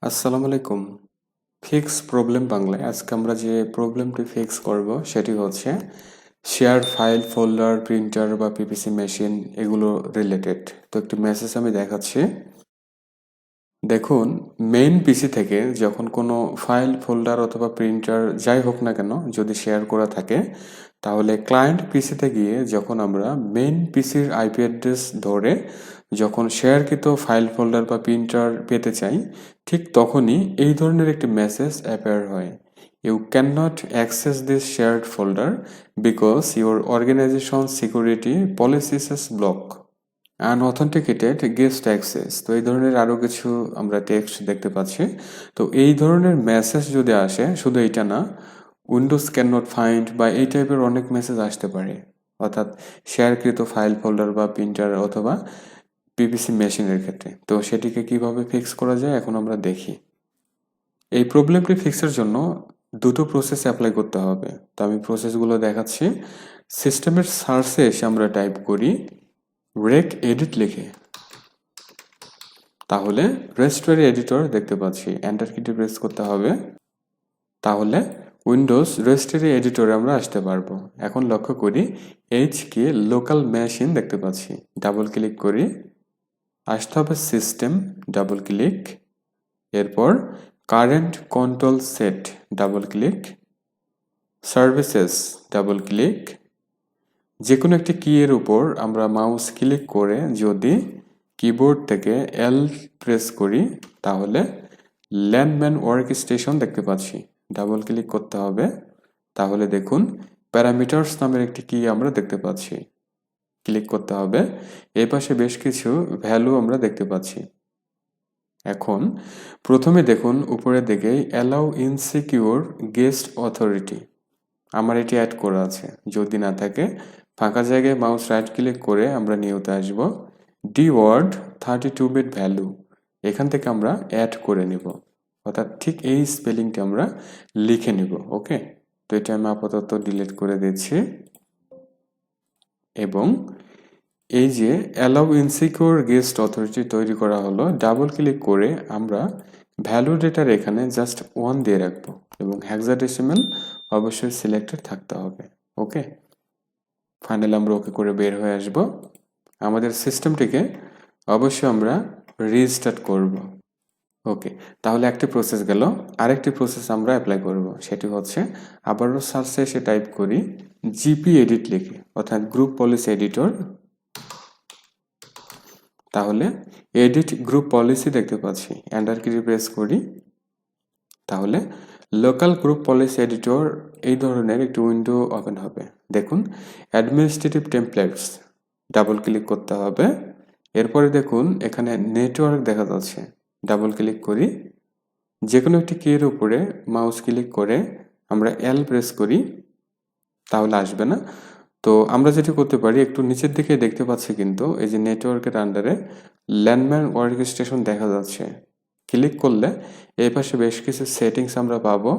আসসালামু আলাইকুম। Fix problem বাংলায় আজকে আমরা যে প্রবলেমটি ফিক্স করব সেটি হচ্ছে শেয়ার ফাইল ফোল্ডার প্রিন্টার বা পিপিসি মেশিন এগুলো রিলেটেড। তো একটি মেসেজ আমি দেখাচ্ছি। দেখুন, মেইন পিসি থেকে যখন কোনো ফাইল ফোল্ডার অথবা প্রিন্টার যাই হোক না কেন যদি শেয়ার করা থাকে, তাহলে ক্লায়েন্ট পিসিতে গিয়ে যখন আমরা মেইন পিসির আইপি অ্যাড্রেস ধরে যখন শেয়ারকৃত ফাইল ফোল্ডার বা প্রিন্টার পেতে চাই, ঠিক তখনই এই ধরনের একটি মেসেজ অ্যাপিয়ার হয়। You can not access this shared folder because your organisation security policies block unauthenticated guest access। তো এই ধরনের আরো কিছু আমরা টেক্সট দেখতে পাচ্ছি। তো এই ধরনের মেসেজ যদি আসে, শুধু এইটা না, উইন্ডোজ ক্যান নট ফাইন্ড বা এই টাইপের অনেক মেসেজ আসতে পারে, অর্থাৎ শেয়ারকৃত ফাইল ফোল্ডার বা প্রিন্টার অথবা পিপিসি মেশিনের ক্ষেত্রে। তো সেটিকে কিভাবে ফিক্স করা যায় এখন আমরা দেখি। এই প্রবলেমটি ফিক্সের জন্য দুটো প্রসেস অ্যাপ্লাই করতে হবে। তো আমি প্রসেসগুলো দেখাচ্ছি। সিস্টেমের সার্চে এসে আমরা টাইপ করি regedit লিখে, তাহলে রেজিস্ট্রি এডিটর দেখতে পাচ্ছি। এন্টার কিটি প্রেস করতে হবে, তাহলে উইন্ডোজ রেজিস্ট্রি এডিটরে আমরা আসতে পারবো। এখন লক্ষ্য করি এইচ কে লোকাল মেশিন দেখতে পাচ্ছি। ডাবল ক্লিক করি, আসতে হবে সিস্টেম, ডাবল ক্লিক, এরপর current control set, double click, services, double click. যে কোনো একটি কি এর উপর আমরা মাউস ক্লিক করে যদি কিবোর্ড থেকে এল প্রেস করি, তাহলে ল্যান্ডম্যান ওয়ার্কস্টেশন দেখতে পাচ্ছি। ডাবল ক্লিক করতে হবে, তাহলে দেখুন প্যারামিটার্স নামের একটি কি আমরা দেখতে পাচ্ছি। ক্লিক করতে হবে, এই পাশে বেশ কিছু ভ্যালু আমরা দেখতে পাচ্ছি। এখন প্রথমে দেখুন উপরের দিকে অ্যালাউ ইনসিকিউর গেস্ট অথরিটি, আমার এটি অ্যাড করা আছে। যদি না থাকে, ফাঁকা জায়গায় মাউস রাইট ক্লিক করে আমরা নিউতে আসব, DWORD 32 বিট ভ্যালু, এখান থেকে আমরা অ্যাড করে নিব, অর্থাৎ ঠিক এই স্পেলিংটা আমরা লিখে নিব। ওকে, তো এটা আমি আপাতত ডিলিট করে দিচ্ছি। এবং এই যে অ্যালাউ ইনসিকিউর গেস্ট অথরিটি তৈরি করা হলো, ডাবল ক্লিক করে আমরা ভ্যালু ডেটার এখানে জাস্ট 1 দিয়ে রাখবো এবং হেক্সাডেসিমাল অবশ্যই সিলেক্টেড থাকতে হবে। ওকে, ফাইনালি আমরা ওকে করে বের হয়ে আসব। আমাদের সিস্টেমটিকে অবশ্যই আমরা রিস্টার্ট করব। ওকে, তাহলে একটি প্রসেস গেল। আরেকটি প্রসেস আমরা অ্যাপ্লাই করব, সেটি হচ্ছে আবারও সার্চে এসে টাইপ করি জিপি এডিট লিখে, অর্থাৎ গ্রুপ পলিসি এডিটর। তাহলে এডিট গ্রুপ পলিসি দেখতে পাচ্ছি, এন্টার কি প্রেস করি, তাহলে লোকাল গ্রুপ পলিসি এডিটর এই ধরনের একটি উইন্ডো ওপেন হবে। দেখুন অ্যাডমিনিস্ট্রেটিভ টেমপ্লেটস, ডাবল ক্লিক করতে হবে, এরপরে দেখুন এখানে নেটওয়ার্ক দেখা যাচ্ছে। ডাবল ক্লিক করি, যে কোনো একটি কির উপরে মাউস ক্লিক করে আমরা এল প্রেস করি, তাহলে আসবে না। তো আমরা যেটি করতে পারি, একটু নিচের দিকে দেখতে পাচ্ছি কিন্তু এই যে নেটওয়ার্কের আন্ডারে ল্যান্ডম্যান ওয়ার্কস্টেশন দেখা যাচ্ছে। ক্লিক করলে এই পাশে বেশ কিছু সেটিংস আমরা পাবো।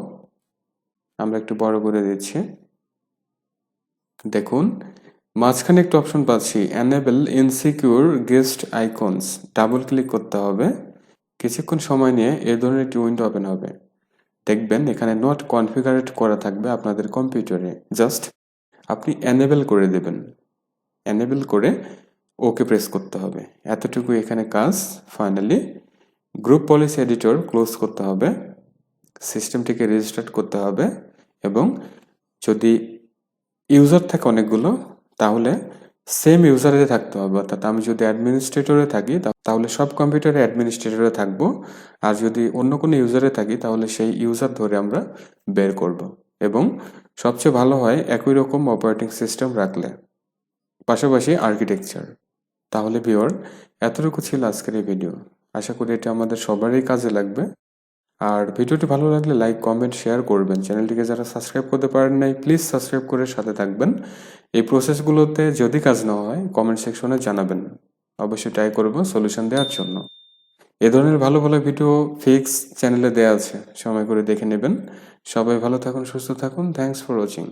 আমরা একটু বড় করে দিচ্ছি। দেখুন মাঝখানে একটা অপশন পাচ্ছি enable insecure guest icons, double click করতে হবে। কিছুক্ষণ সময় নিয়ে এই ধরনের একটি উইন্ডো ওপেন হবে। দেখবেন এখানে নট কনফিগারেড করা থাকবে আপনাদের কম্পিউটারে, জাস্ট আপনি এনেবল করে দেবেন। এনেবল করে ওকে প্রেস করতে হবে, এতটুকু এখানে কাজ। Finally group policy editor close করতে হবে, সিস্টেমটিকে রেজিস্টার্ট করতে হবে, এবং যদি ইউজার থাকে অনেকগুলো, তাহলে সেম ইউজারে থাকতে হবে। অর্থাৎ আমি যদি অ্যাডমিনিস্ট্রেটরে থাকি তাহলে সব কম্পিউটারে অ্যাডমিনিস্ট্রেটরে থাকবো, আর যদি অন্য কোনো ইউজারে থাকি তাহলে সেই ইউজার ধরে আমরা বের করব। এবং সবচেয়ে ভালো হয় একই রকম অপারেটিং সিস্টেম রাখলে, পাশাপাশি আর্কিটেকচার। তাহলে ভিউয়ার, এতটুকু ছিল আজকের এই ভিডিও। আশা করি এটা আমাদের সবারই কাজে লাগবে। আর ভিডিওটি ভালো লাগলে লাইক কমেন্ট শেয়ার করবেন। চ্যানেলটিকে যারা সাবস্ক্রাইব করতে পারেন নাই, প্লিজ সাবস্ক্রাইব করে সাথে থাকবেন। এই প্রসেসগুলোতে যদি কাজ না হয় কমেন্ট সেকশনে জানাবেন, অবশ্যই ট্রাই করব সলিউশন দেওয়ার জন্য। এ ধরনের ভালো ভালো ভিডিও ফিক্স চ্যানেলে দেওয়া আছে, সময় করে দেখে নেবেন। সবাই ভালো থাকুন, সুস্থ থাকুন। Thanks for watching.